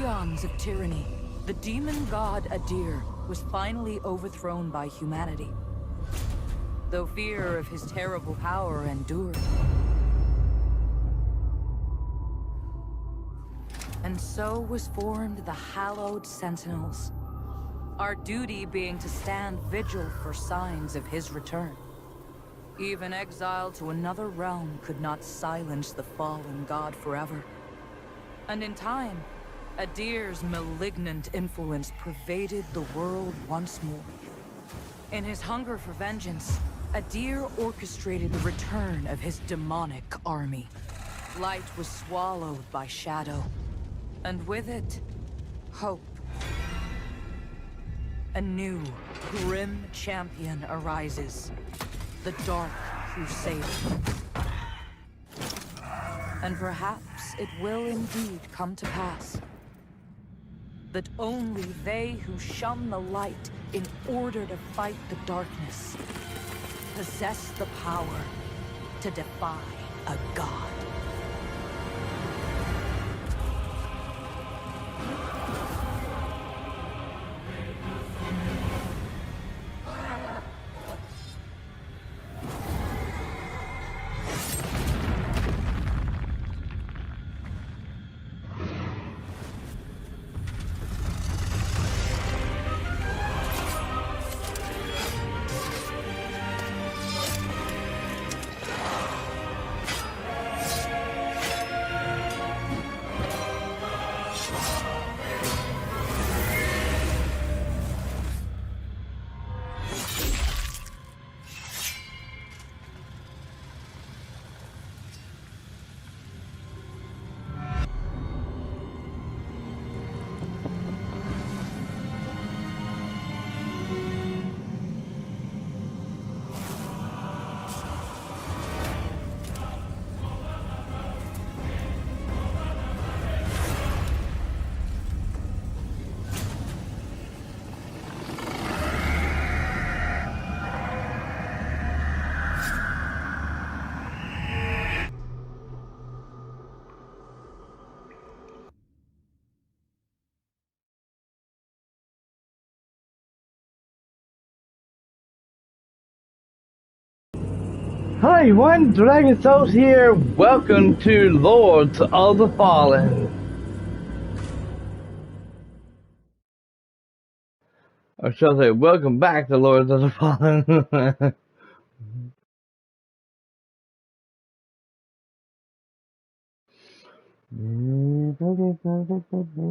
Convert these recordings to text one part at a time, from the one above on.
eons of tyranny, the demon god Adir was finally overthrown by humanity. Though fear of his terrible power endured. And so was formed the hallowed Sentinels. Our duty being to stand vigil for signs of his return. Even exile to another realm could not silence the fallen god forever. And in time, Adir's malignant influence pervaded the world once more. In his hunger for vengeance, Adir orchestrated the return of his demonic army. Light was swallowed by shadow, and with it, hope. A new, grim champion arises. The Dark Crusader. And perhaps it will indeed come to pass that only they who shun the light in order to fight the darkness possess the power to defy a god. Hi everyone, Dragon Souls here. Welcome to Lords of the Fallen. Or shall I say, welcome back to Lords of the Fallen. Boom, boom, boom, boom.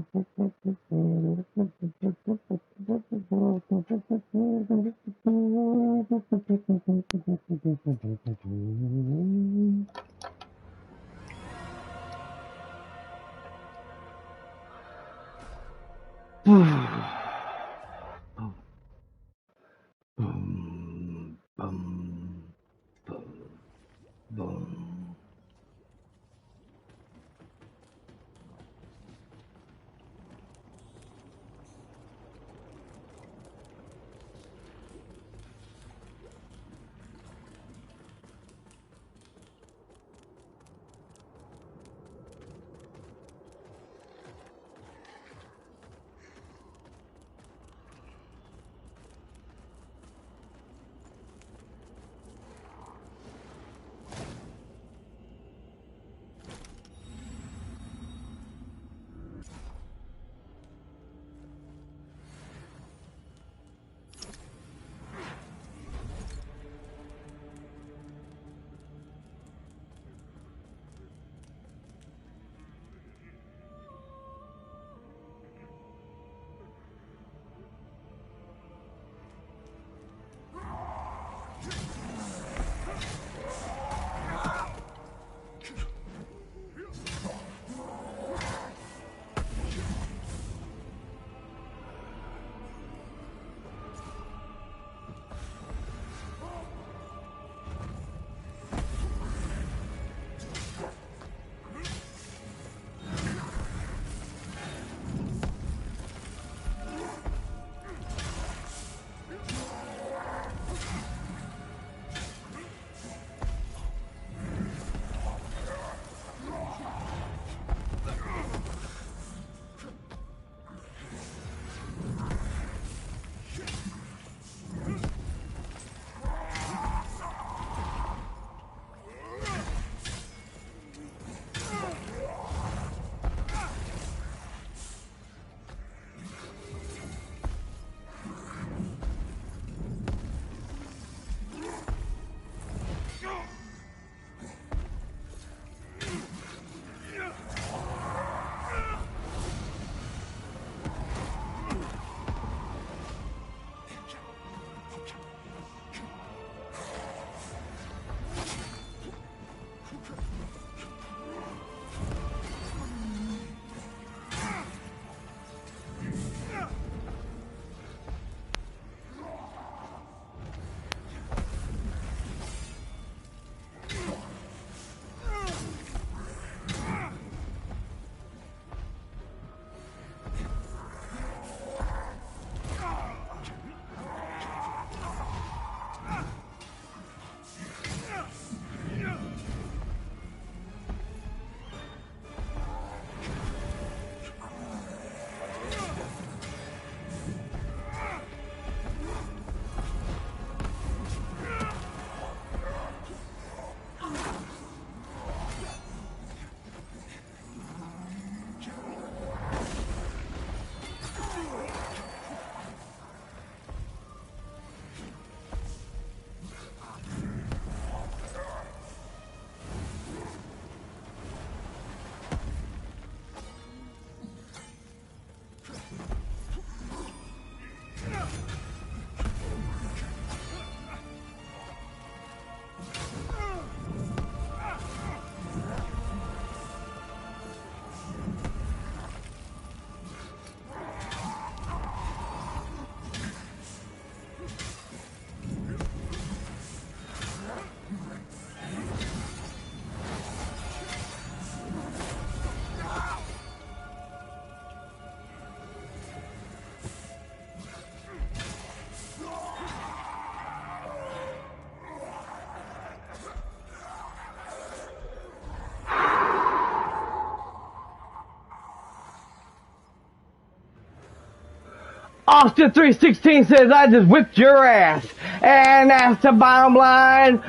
Austin 316 says I just whipped your ass. And that's the bottom line,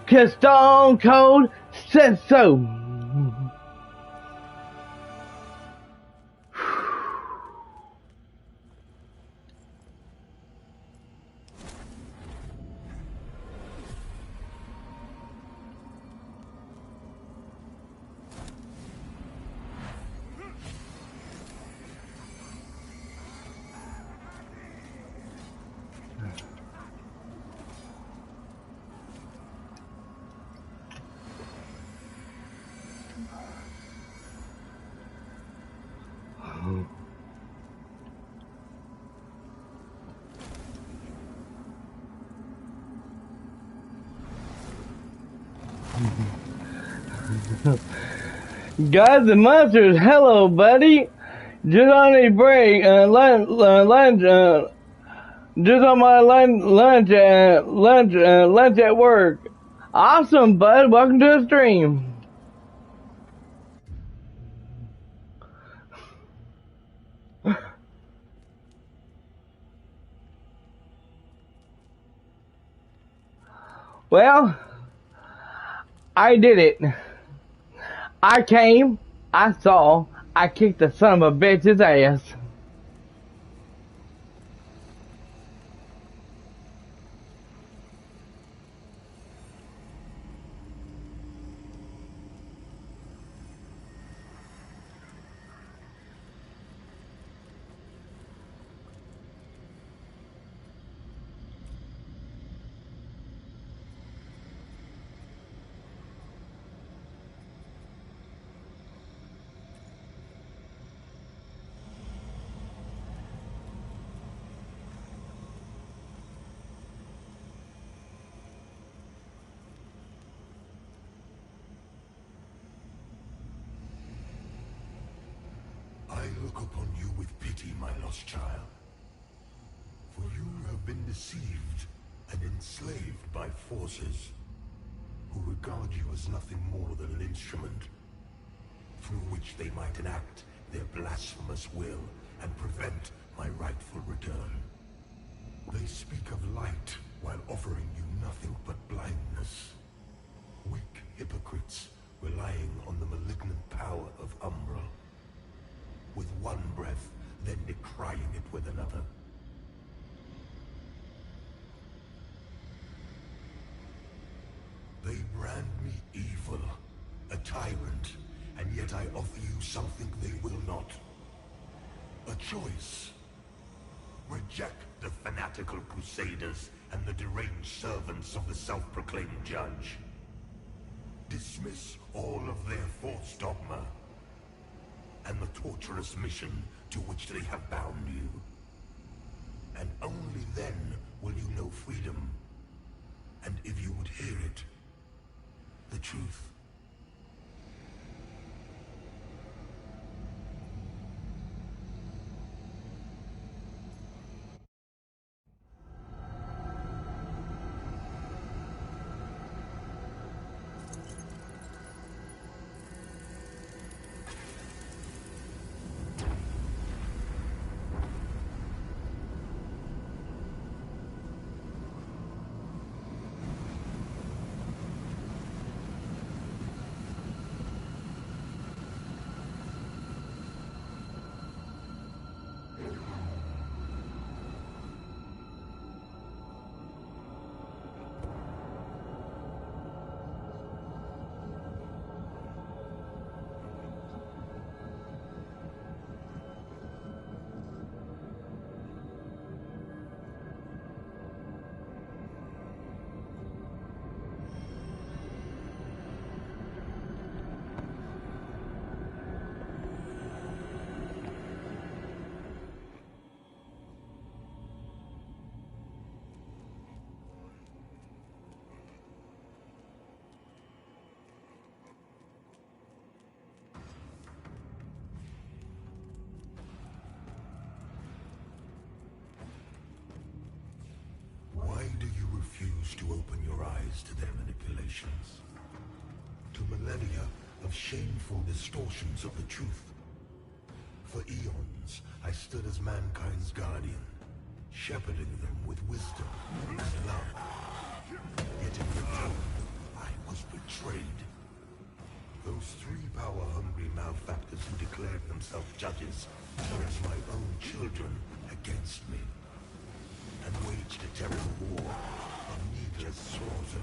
'cause Stone Cold said so. Gods and monsters, hello, buddy. Just on a break, just on my lunch at work. Awesome, bud. Welcome to the stream. Well, I did it. I came, I saw, I kicked the son of a bitch's ass. I look upon you with pity, my lost child. For you have been deceived and enslaved by forces who regard you as nothing more than an instrument through which they might enact their blasphemous will and prevent my rightful return. They speak of light while offering you nothing but blindness. Weak hypocrites relying on the malignant power of Umbra. With one breath, then decrying it with another. They brand me evil, a tyrant, and yet I offer you something they will not. A choice. Reject the fanatical crusaders and the deranged servants of the self-proclaimed judge. Dismiss all of their false dogma and the torturous mission to which they have bound you. And only then will you know freedom. And if you would hear it, the truth. To open your eyes to their manipulations, to millennia of shameful distortions of the truth. For eons, I stood as mankind's guardian, shepherding them with wisdom and love. Yet in return, I was betrayed. Those three power-hungry malefactors who declared themselves judges turned my own children against me and waged a terrible war of needless slaughter.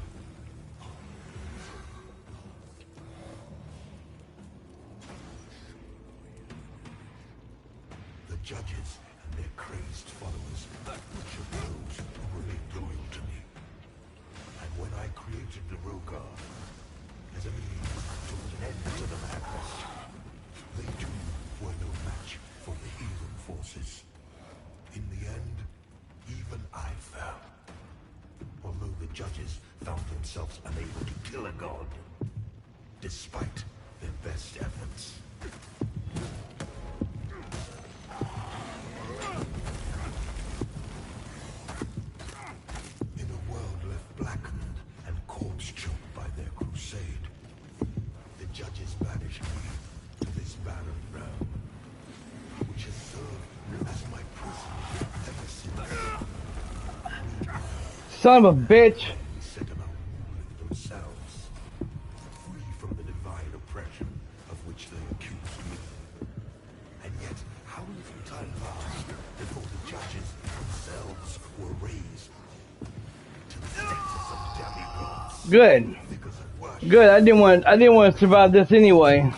The judges and their crazed followers should those who remained loyal to me. And when I created the Rogar as a means to put an end to the madness, they too were no match for the heathen forces. In the end, even I fell. Although the judges found themselves unable to kill a god, despite their best efforts. In a world left blackened and corpse-choked by their crusade, the judges banished me to this barren realm, which has served as my prison ever since. Son of a bitch. We set about ruling themselves, free from the divine oppression of which they accused me. And yet, how little time passed before the judges themselves were raised to the status of demigods. Good. Because of worship, Good. I didn't want to survive this anyway.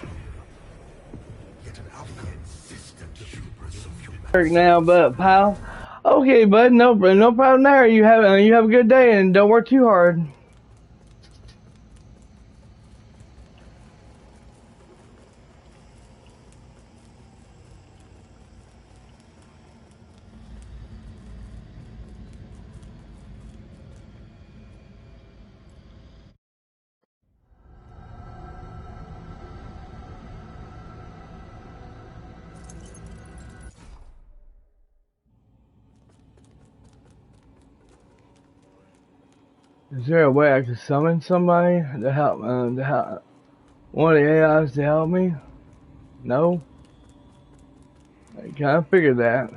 yet an outcome consistent hubris of humanity. Hurt now, but pal. Okay, bud. No problem there. You have a good day and don't work too hard. Is there a way I could summon somebody to help one of the AIs to help me? No? I kind of figured that.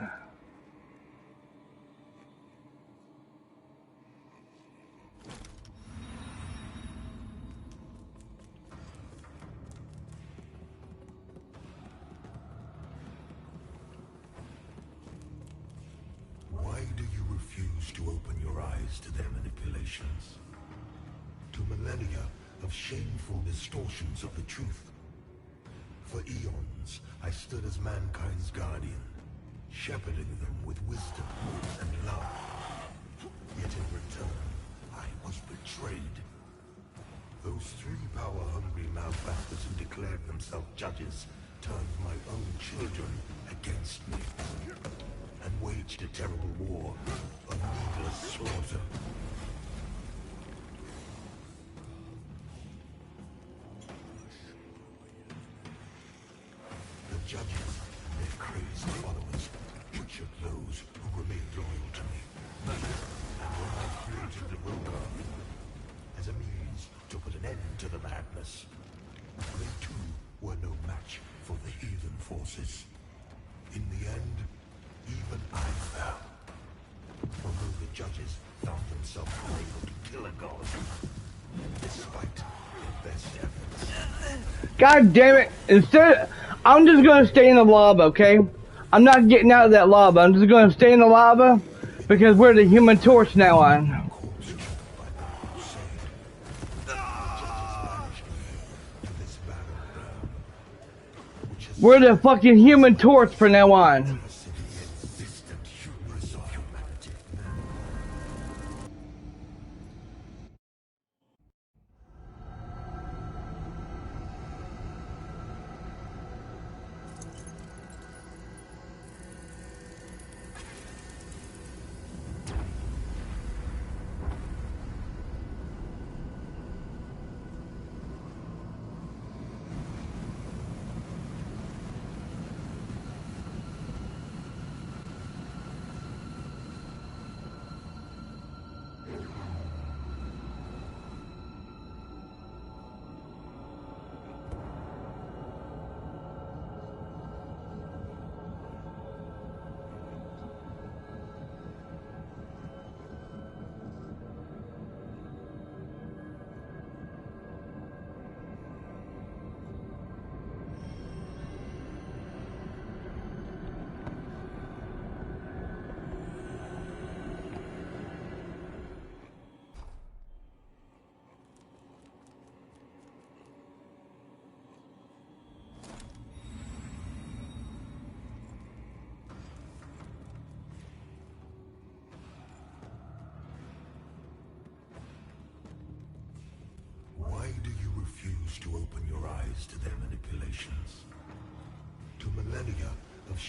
Why do you refuse to open your eyes to their manipulations? To millennia of shameful distortions of the truth? For eons, I stood as mankind's guardian, shepherding them with wisdom and love. Yet in return, I was betrayed. Those three power-hungry malefactors who declared themselves judges turned my own children against me and waged a terrible war of needless slaughter. The judges and their crazed followers butchered those who remained loyal to me. And when I created the Rogar as a means to put an end to the madness, they too were no match for the heathen forces. In the end, even I fell. Although the judges found themselves unable to kill a god, despite their best efforts. God damn it! I'm just gonna stay in the lava, okay? I'm not getting out of that lava. I'm just gonna stay in the lava because we're the Human Torch now on. We're the fucking Human Torch from now on.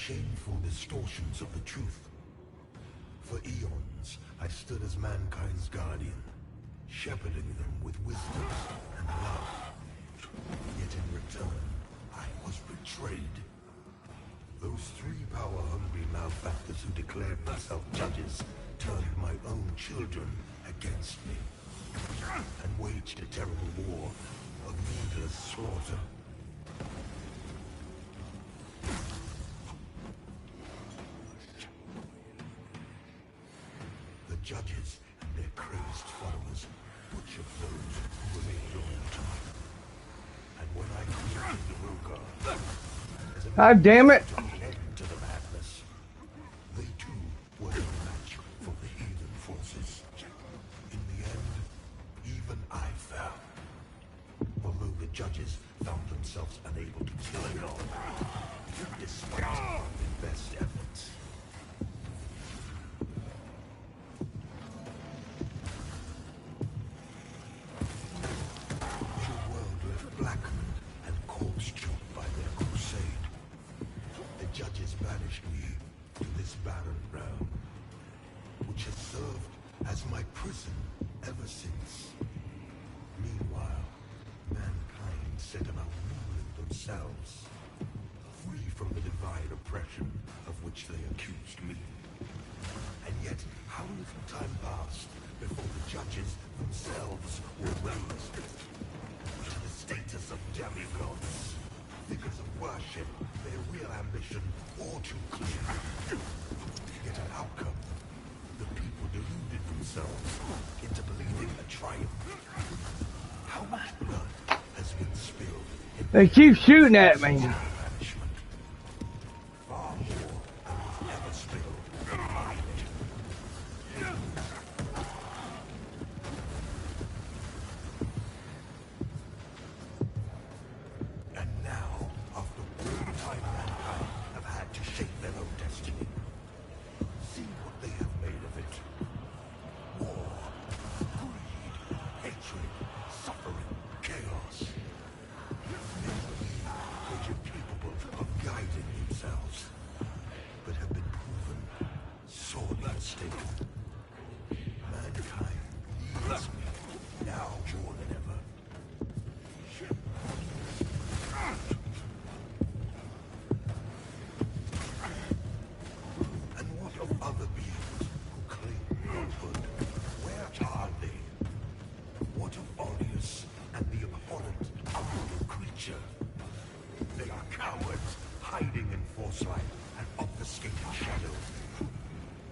shameful distortions of the truth. For eons, I stood as mankind's guardian, shepherding them with wisdom and love. Yet in return, I was betrayed. Those three power-hungry malefactors who declared themselves judges turned my own children against me, and waged a terrible war of needless slaughter. The judges and their crazed followers butchered those who remained loyal to me. And when I created the Rogar, as a God damn it! to the end to the madness, they too were no match for the heathen forces. In the end, even I fell. Although the judges found themselves unable to kill Elon, despite their best efforts. Your world left blackened and corpse-choked by their crusade. The judges banished me to this barren realm, which has served as my prison ever since. Meanwhile, mankind set about ruling themselves, free from the divine oppression of which they accused me. And yet, how little time passed before the judges themselves were raised to the status of demigods, figures of worship, their real ambition all too clear. Yet an outcome, the people deluded themselves into believing a triumph. How much blood has been spilled in They keep shooting at me. banishment? Far more than was ever spilled in my name. And now, after all the time mankind have had to shape their own destiny, see what they have made of it. War, greed, hatred, suffering, chaos. They believe they are capable of guiding themselves, but have been proven sorely mistaken. Mankind needs me now more than ever. And what of other beings who claim godhood? Where are they? What of Aureus and the abhorrent, unknown creature? They are cowards, hiding in force-light and obfuscating shadow,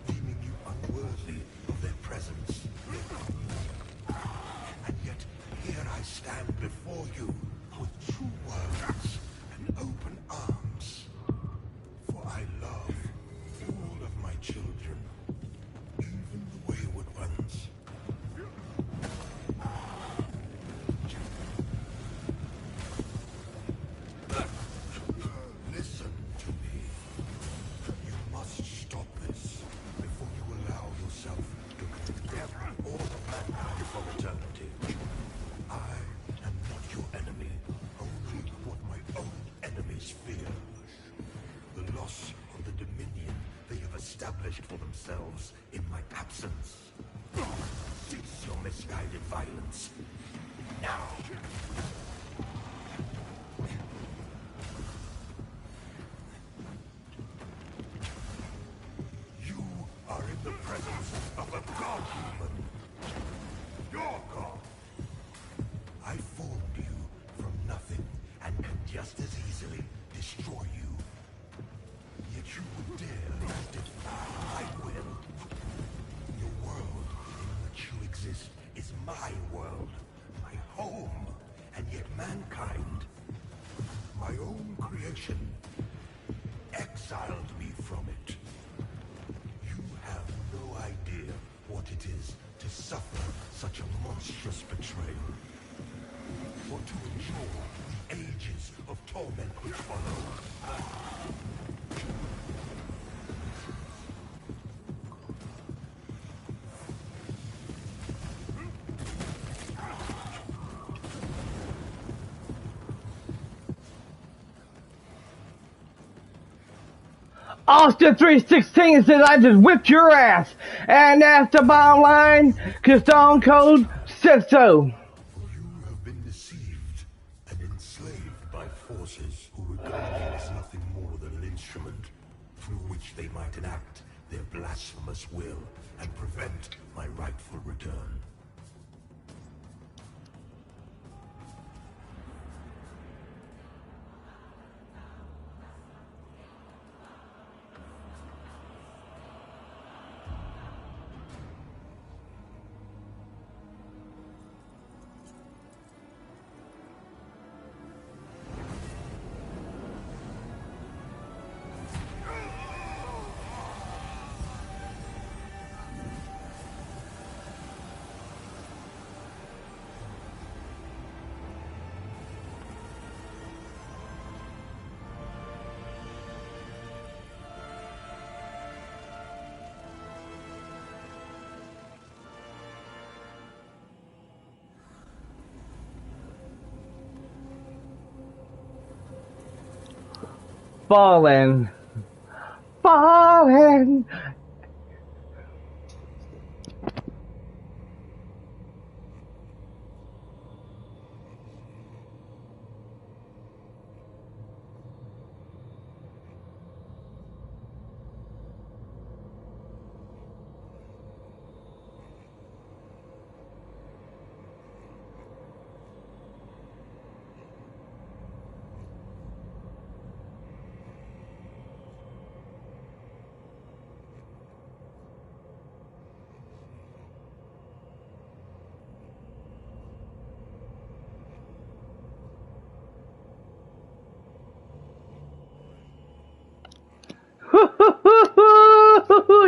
deeming you unworthy of their presence. And yet, here I stand before you with true words and open arms. For I love all of my children, even the wayward ones. Listen to me. You must stop this before you allow yourself to condemn all of mankind for eternity. I am not your enemy, only what my own enemies fear. The loss of the dominion they have established for themselves in my absence. Cease your misguided violence. Now. You are in the presence of a god-human. Your god. I formed you from nothing and can just as easily destroy you. Yet you would dare defy my will. The world in which you exist is my world, my home, and yet mankind, my own creation, exiled me from it. You have no idea what it is to suffer such a monstrous betrayal, or to endure the ages of torment which follow. Austin 316 says I just whipped your ass. And that's the bottom line, cause Stone Cold said so. For you have been deceived and enslaved by forces who regard you as nothing more than an instrument through which they might enact their blasphemous will and prevent my rightful return. Fallen. Fallen.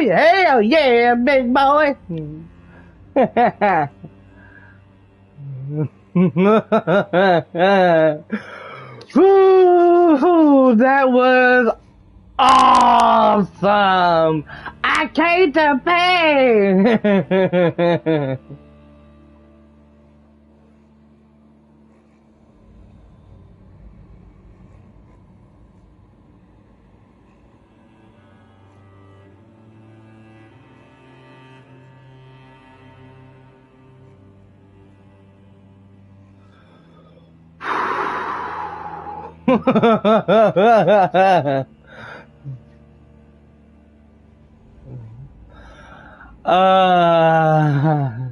Hell yeah, big boy. Ooh, that was awesome. I came to pay. uh,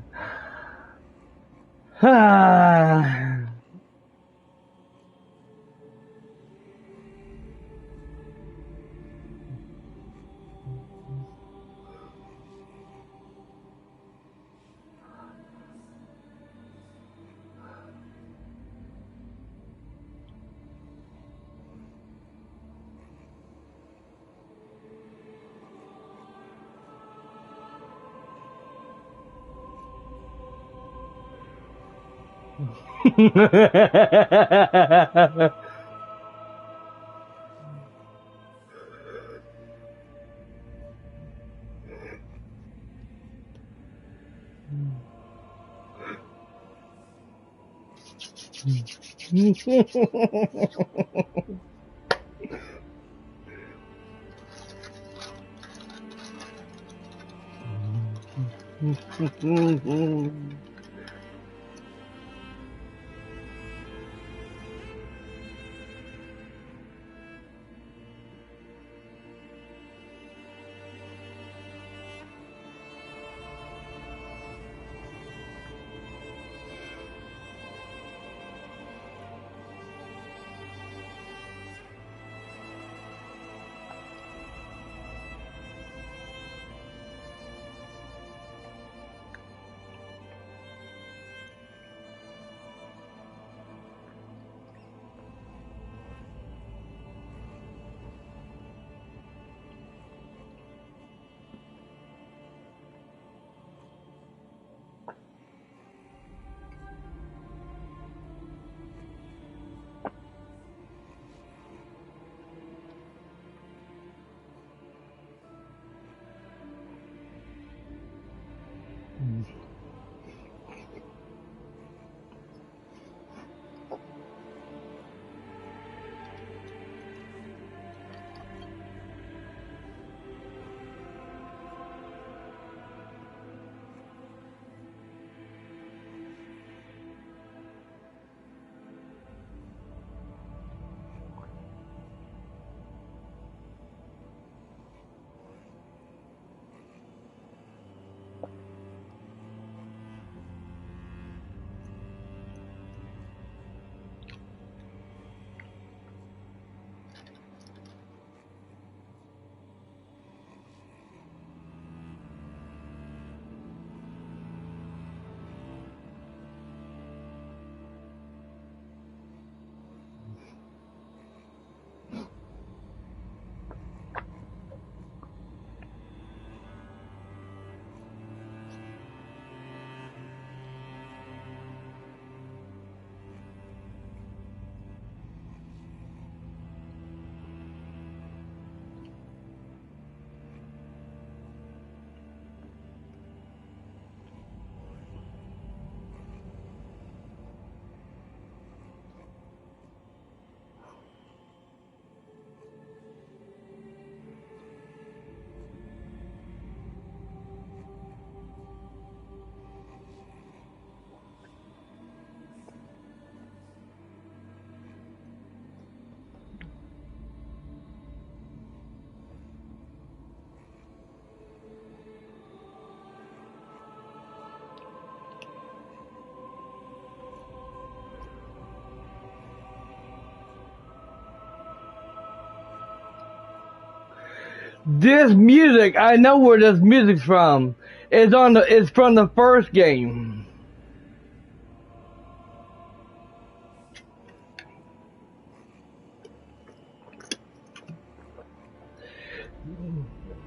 This music, I know where this music's from. It's from the first game.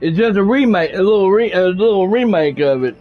It's just a remake, a little remake of it.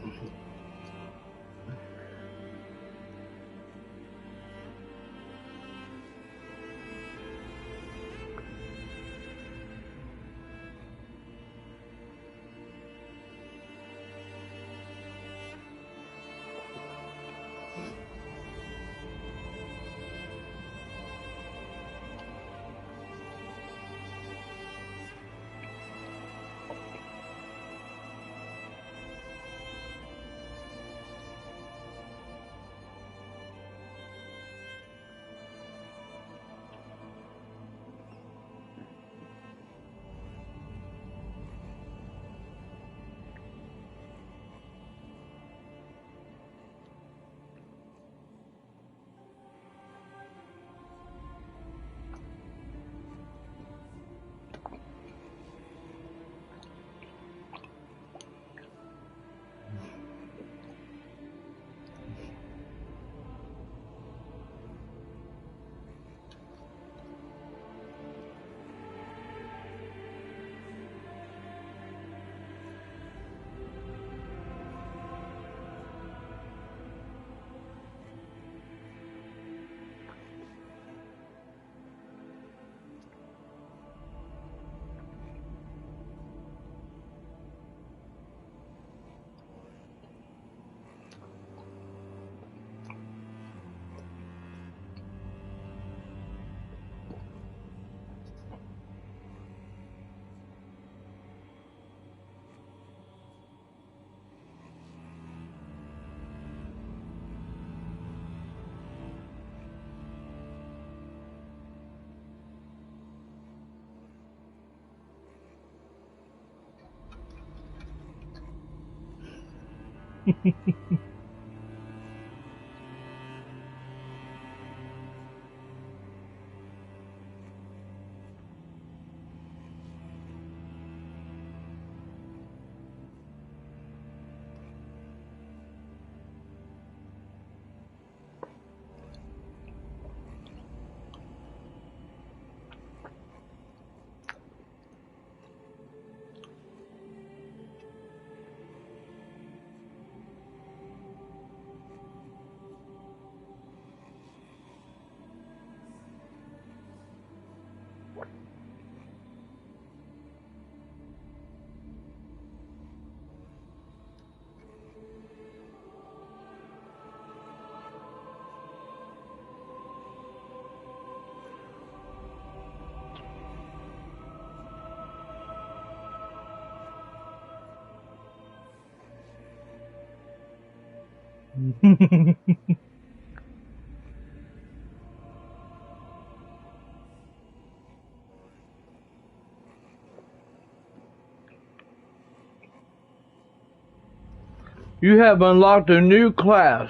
You have unlocked a new class.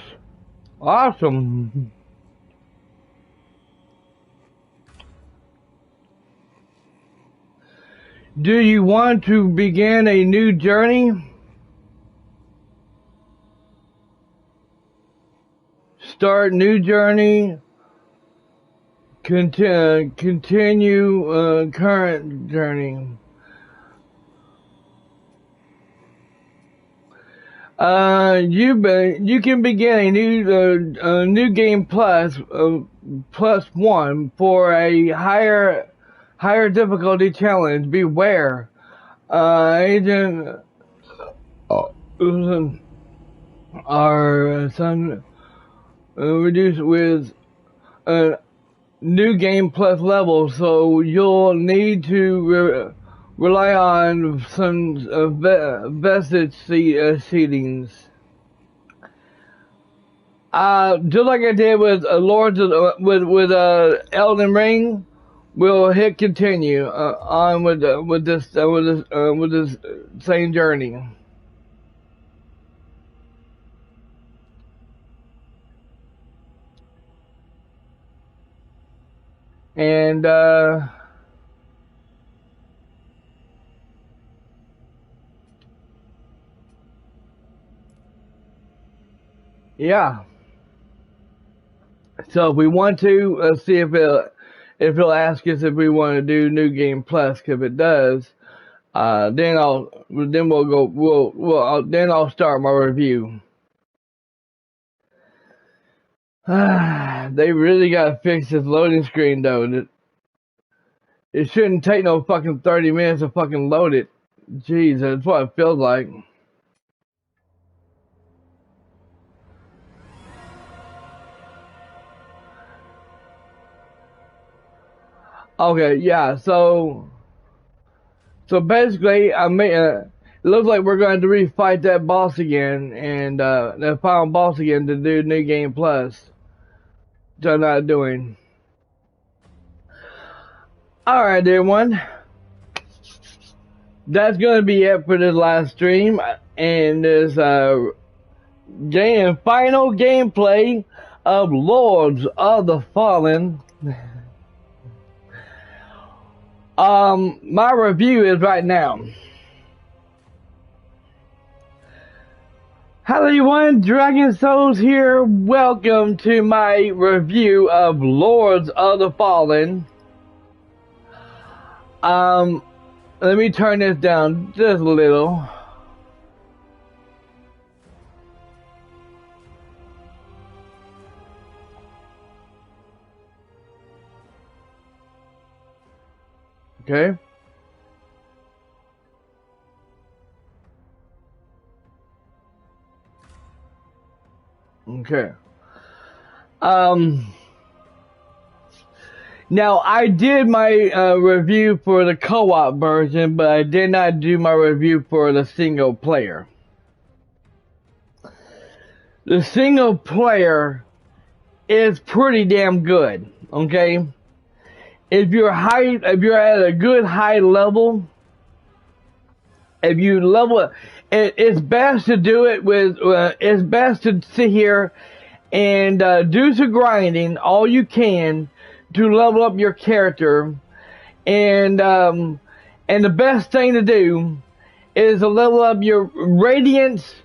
Awesome. Do you want to begin a new journey? Start new journey. Continue current journey. You can begin a new game plus one for a higher difficulty challenge. Beware, agent are some reduced with a new game plus level, so you'll need to rely on some vested seedings. Just like I did with Lords of, with Elden Ring, we'll hit continue on with this same journey. And Yeah. So if we want to, let's see if it'll ask us if we want to do New Game Plus. If it does, then we'll go then I'll start my review. They really gotta fix this loading screen though. It shouldn't take no fucking 30 minutes to fucking load it. Jeez, that's what it feels like. Okay, yeah, so basically, it looks like we're going to refight that boss again, and the final boss again to do New Game Plus. Which I'm not doing. Alright, everyone. That's going to be it for this last stream, and this final gameplay of Lords of the Fallen. My review is right now. Hello everyone, Dragon Souls here. Welcome to my review of Lords of the Fallen. Let me turn this down just a little. Okay. Okay. Now I did my review for the co-op version, but I did not do my review for the single player. The single player is pretty damn good. Okay. If you're at a good high level, if you level, it's best to do it with. It's best to sit here and do some grinding all you can to level up your character, and the best thing to do is to level up your Radiance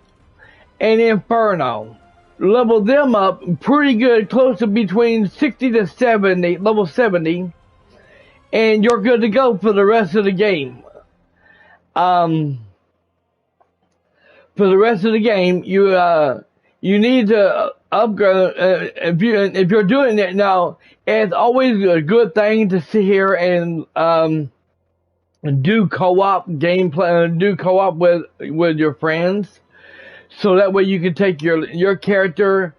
and Inferno. Level them up pretty good, close to between 60 to 70, level 70. And you're good to go for the rest of the game. For the rest of the game, you need to upgrade. If you're doing it now, it's always a good thing to sit here and do co-op gameplay, do co-op with your friends, so that way you can take your character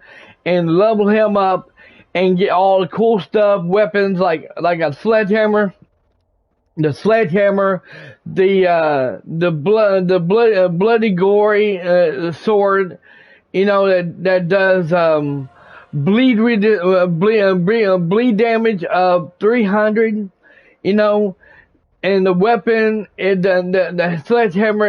and level him up and get all the cool stuff, weapons like a sledgehammer, the bloody gory sword, you know, that does bleed damage of 300, you know, and the weapon the sledgehammer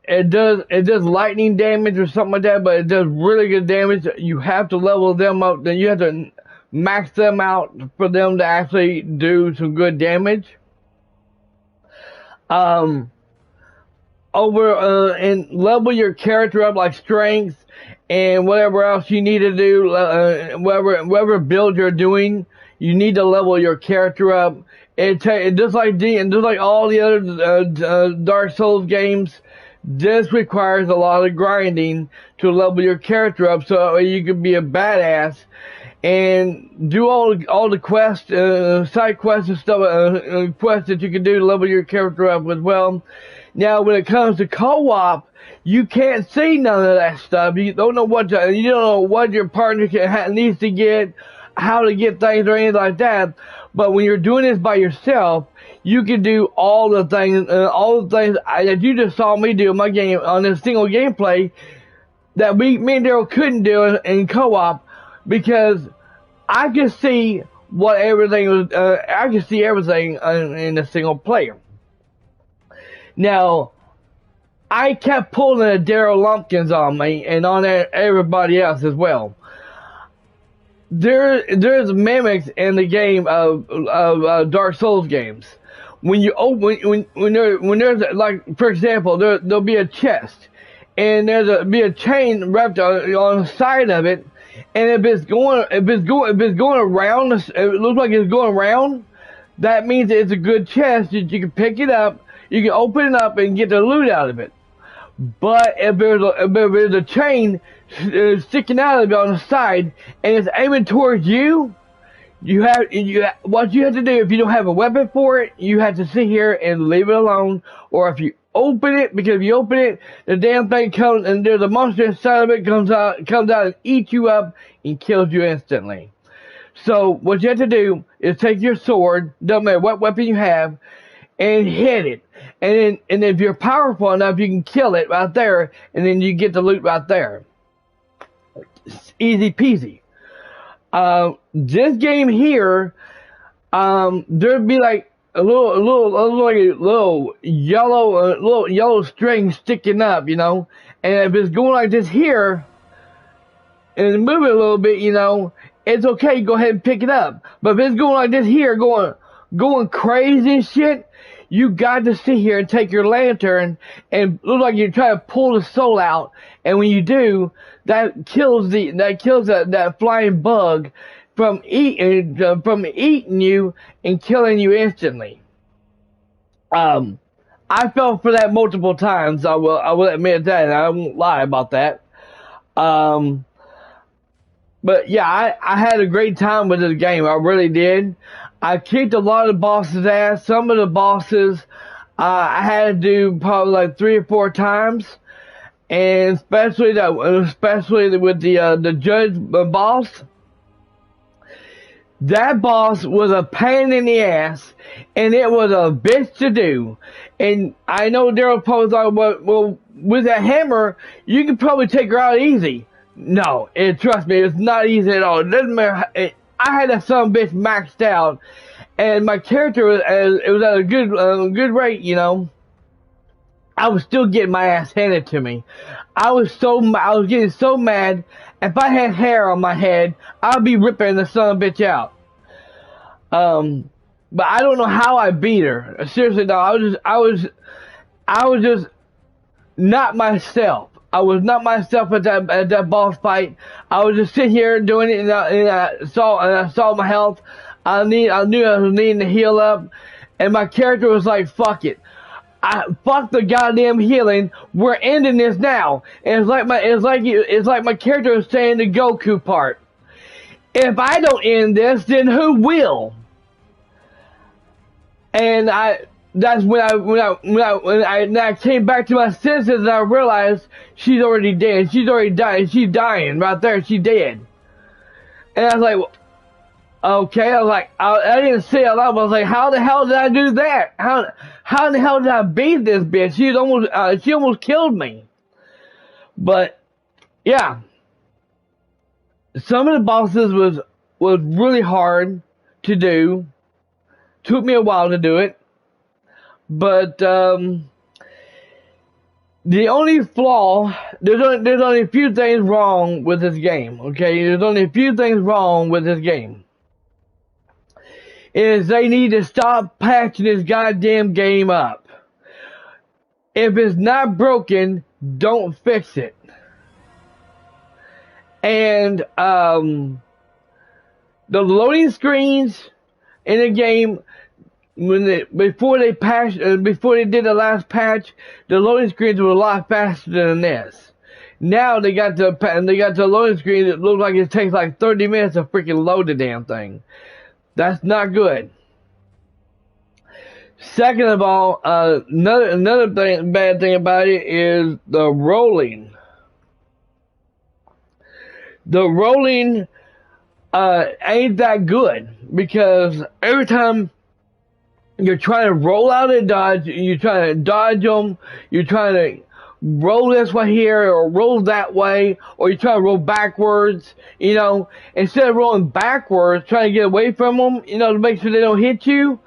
it does lightning damage or something like that, but it does really good damage. You have to level them up, then you have to max them out for them to actually do some good damage. And level your character up, like strength and whatever else you need to do, whatever build you're doing, you need to level your character up. Just like all the other Dark Souls games, this requires a lot of grinding to level your character up so you can be a badass and do all the quests, side quests and stuff, quests that you can do to level your character up as well. Now, when it comes to co-op, you can't see none of that stuff. You don't know what your partner needs to get, how to get things or anything like that. But when you're doing this by yourself, you can do all the things that you just saw me do in my game on this single gameplay that me and Daryl couldn't do in co-op, because I could see what everything was. I could see everything in a single player. Now, I kept pulling a Daryl Lumpkins on me and on everybody else as well. There's mimics in the game of Dark Souls games. When you open when there's, like, for example, there'll be a chest, and be a chain wrapped on the side of it, and if it's going around, it looks like it's going around. That means it's a good chest that you can pick it up, you can open it up and get the loot out of it. But if there's a chain sticking out of it on the side and it's aiming towards you, what you have to do if you don't have a weapon for it, you have to sit here and leave it alone. Or if you open it, because if you open it, the damn thing comes and there's a monster inside of it comes out and eats you up and kills you instantly. So what you have to do is take your sword, doesn't matter what weapon you have, and hit it. And if you're powerful enough, you can kill it right there, and then you get the loot right there. It's easy peasy. This game here, there'd be like a little yellow string sticking up, you know. And if it's going like this here, and move it a little bit, you know, it's okay. Go ahead and pick it up. But if it's going like this here, going crazy and shit, you got to sit here and take your lantern and look like you're trying to pull the soul out. And when you do, that kills that flying bug from eating you and killing you instantly. I fell for that multiple times. I will admit that, and I won't lie about that. But yeah, I had a great time with this game. I really did. I kicked a lot of bosses' ass. Some of the bosses I had to do probably like 3 or 4 times, and especially with the judge boss. That boss was a pain in the ass, and it was a bitch to do. And I know Daryl probably thought, well, with that hammer, you can probably take her out easy. No, trust me, it's not easy at all. It doesn't matter. I had that son of a bitch maxed out, and my character was at a good rate, you know. I was still getting my ass handed to me. I was getting so mad. If I had hair on my head, I'd be ripping the son of a bitch out. But I don't know how I beat her. Seriously, no, I was just not myself. I was not myself at that boss fight. I was just sitting here doing it, and I saw my health. I knew I was needing to heal up, and my character was like, "Fuck it, fuck the goddamn healing. We're ending this now." And it's like my character was saying the Goku part. If I don't end this, then who will? And that's when I came back to my senses, and I realized she's already dead. She's already died. She's dying right there. She's dead. And I was like, okay. I was like, I didn't say it out loud, but I was like, how the hell did I do that? How in the hell did I beat this bitch? She almost killed me. But yeah, some of the bosses was really hard to do. Took me a while to do it. But the only flaw, there's only a few things wrong with this game, okay? There's only a few things wrong with this game. Is they need to stop patching this goddamn game up. If it's not broken, don't fix it. And the loading screens in the game, before they did the last patch, the loading screens were a lot faster than this. Now they got the loading screen that looks like it takes like 30 minutes to freaking load the damn thing. That's not good. Second of all, another bad thing about it is the rolling. The rolling ain't that good, because every time you're trying to roll out and dodge, you're trying to dodge them, you're trying to roll this way here or roll that way, or you're trying to roll backwards, you know, instead of rolling backwards, trying to get away from them, you know, to make sure they don't hit you,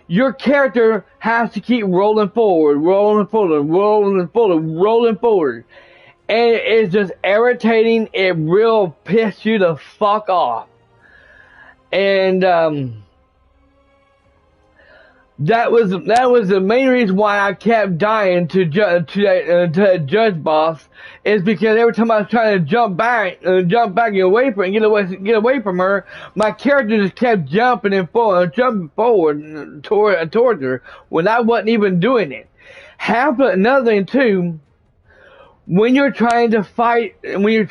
your character has to keep rolling forward, rolling forward, rolling forward, rolling forward. And it's just irritating. It real piss you the fuck off. And That was the main reason why I kept dying to that judge boss, is because every time I was trying to jump back and get away from her, my character just kept jumping forward towards her when I wasn't even doing it. Another thing too, when you're trying to fight, when you're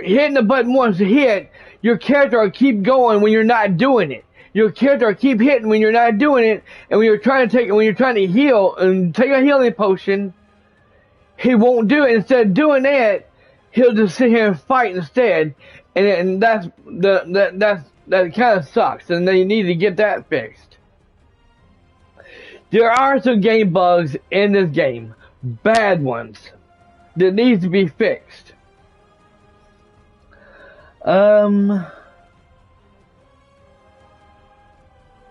hitting the button once to hit, your character will keep going when you're not doing it. Your character will keep hitting when you're not doing it, and when you're trying to heal and take a healing potion, he won't do it. Instead of doing that, he'll just sit here and fight instead, and that kind of sucks. And they need to get that fixed. There are some game bugs in this game, bad ones, that needs to be fixed.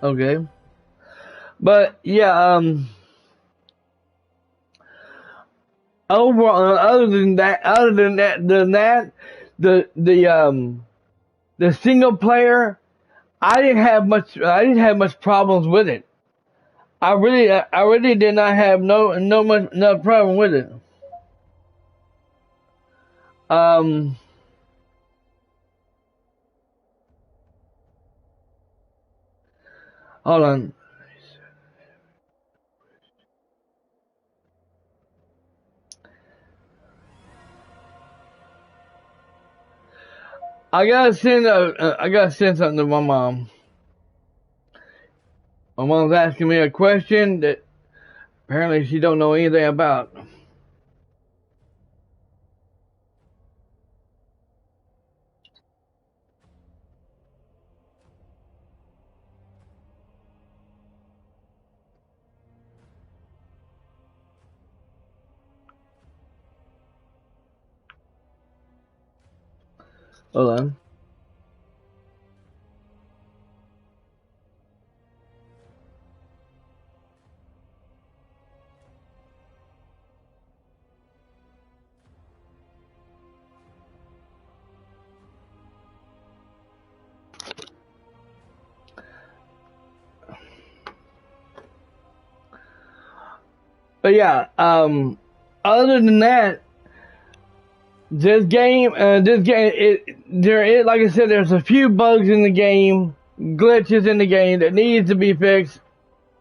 Okay. But yeah, overall, other than that, the single player, I didn't have much problems with it. I really did not have no problem with it. Hold on. I gotta send something to my mom. My mom's asking me a question that apparently she don't know anything about. Hold on. But yeah, other than that, this game, like I said, there's a few bugs in the game, glitches in the game that needs to be fixed.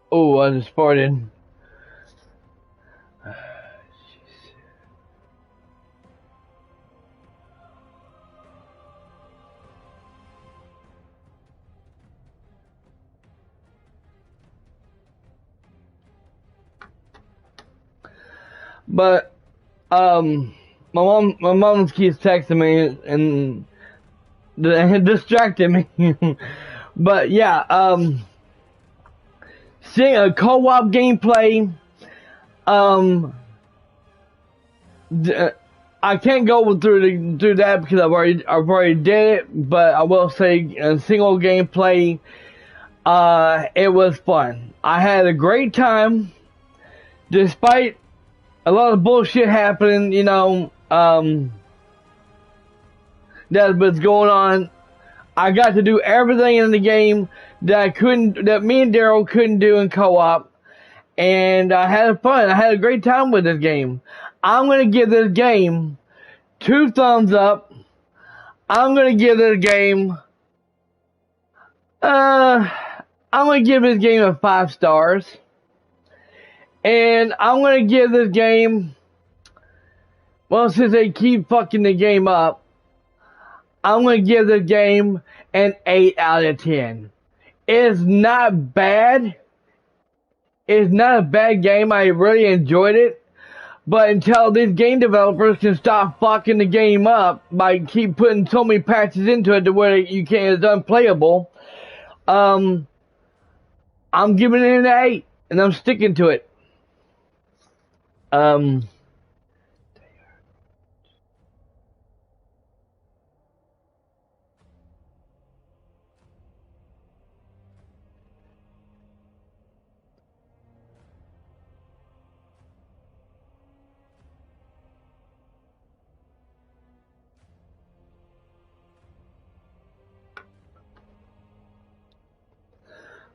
Oh, I just farted. But my mom keeps texting me and distracting me. But yeah, seeing a co-op gameplay, I can't go through that because I've already did it. But I will say, single gameplay, it was fun. I had a great time, despite a lot of bullshit happening. That was going on. I got to do everything in the game that me and Daryl couldn't do in co-op, and I had fun. I had a great time with this game. I'm gonna give this game 2 thumbs up. I'm gonna give this game, I'm gonna give this game a 5 stars, and I'm gonna give this game, well, since they keep fucking the game up, I'm gonna give this game an 8 out of 10. It's not bad. It's not a bad game. I really enjoyed it. But until these game developers can stop fucking the game up by keep putting so many patches into it to where it's unplayable, I'm giving it an 8, and I'm sticking to it.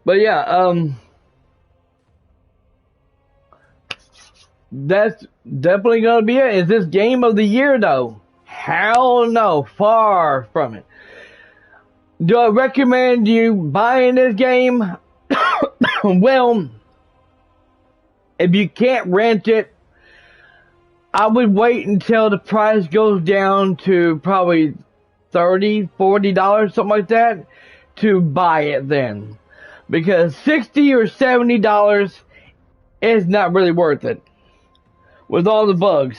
But yeah, that's definitely gonna be it. Is this game of the year though? Hell no, far from it. Do I recommend you buying this game? Well, if you can't rent it, I would wait until the price goes down to probably $30, $40, something like that, to buy it then. Because $60 or $70 is not really worth it. With all the bugs.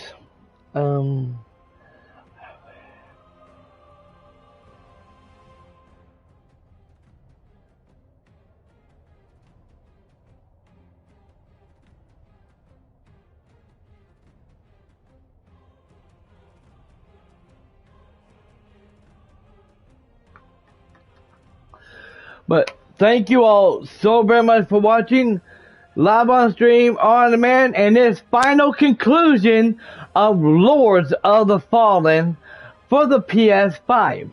But thank you all so very much for watching live on stream, on demand, and this final conclusion of Lords of the Fallen for the PS5.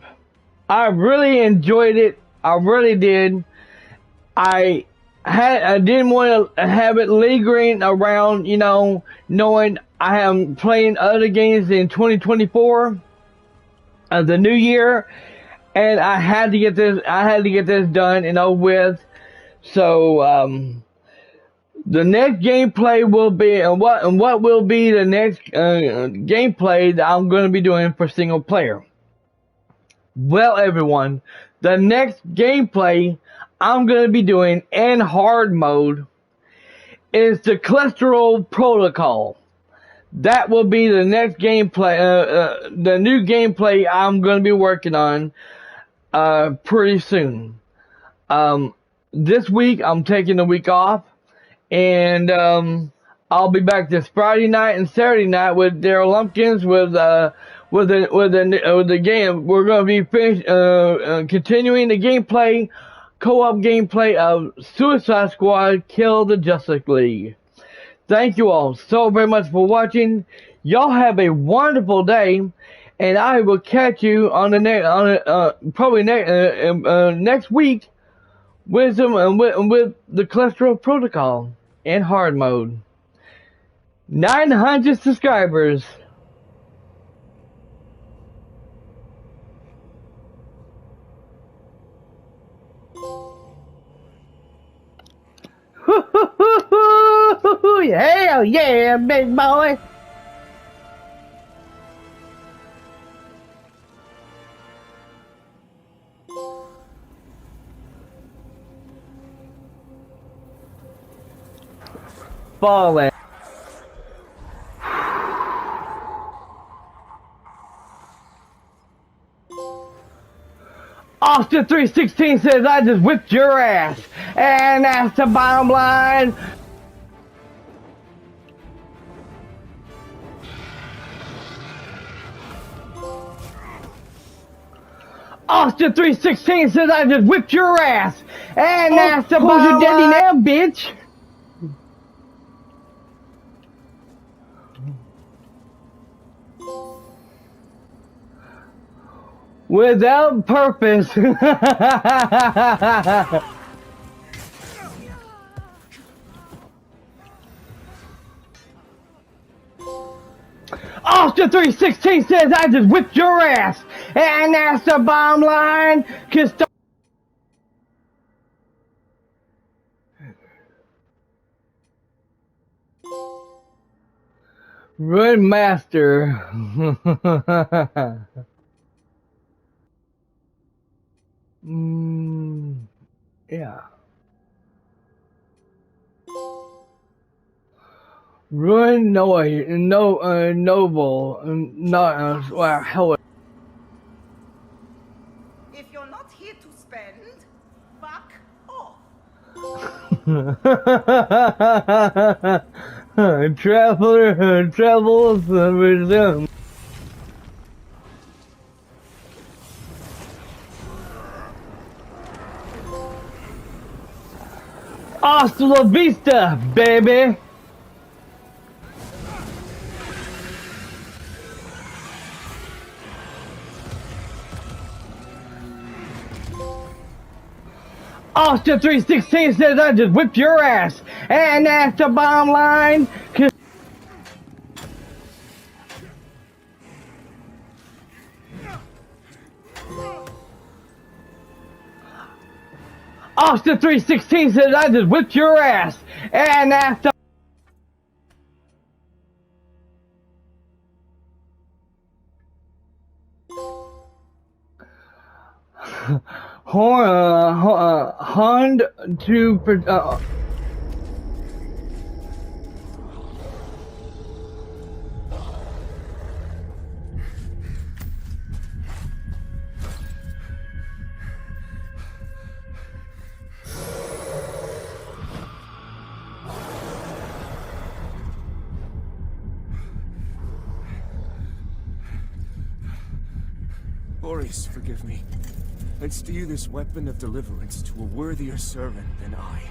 I really enjoyed it. I really did. I didn't want to have it lingering around, you know, knowing I am playing other games in 2024, the new year. And I had to get this. I had to get this done and over with. So the next gameplay will be, and what will be the next gameplay that I'm going to be doing for single player. Well, everyone, the next gameplay I'm going to be doing in hard mode is the cholesterol protocol. That will be the next gameplay. The new gameplay I'm going to be working on. Pretty soon. This week I'm taking a week off, and I'll be back this Friday night and Saturday night with Daryl Lumpkins with the game. We're going to be continuing the gameplay, co-op gameplay of Suicide Squad: Kill the Justice League. Thank you all so very much for watching. Y'all have a wonderful day. And I will catch you on the next week with the cholesterol protocol in hard mode. 900 subscribers. Hell yeah, big boy. Fallen. Austin 316 says I just whipped your ass, and that's the bottom line. Austin 316 says I just whipped your ass, and that's the bottom line. Now, bitch. Without purpose. Austin 316 says I just whipped your ass, and that's the bottom line. Run master. Yeah. Ruin noble, not hell. If you're not here to spend, back off. Travels resume. Hasta la vista, baby! Austin 316 says I just whipped your ass, and that's the bottom line. Austin 316 says I just whipped your ass. And after Hond to Boris, forgive me. Let's do this weapon of deliverance to a worthier servant than I.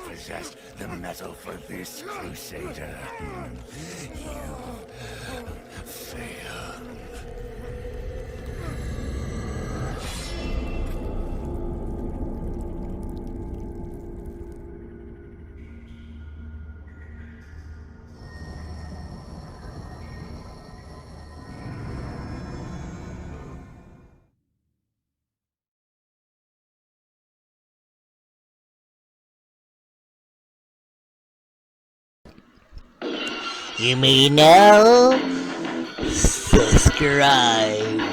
Possessed the metal for this crusader. You failed. You may now subscribe.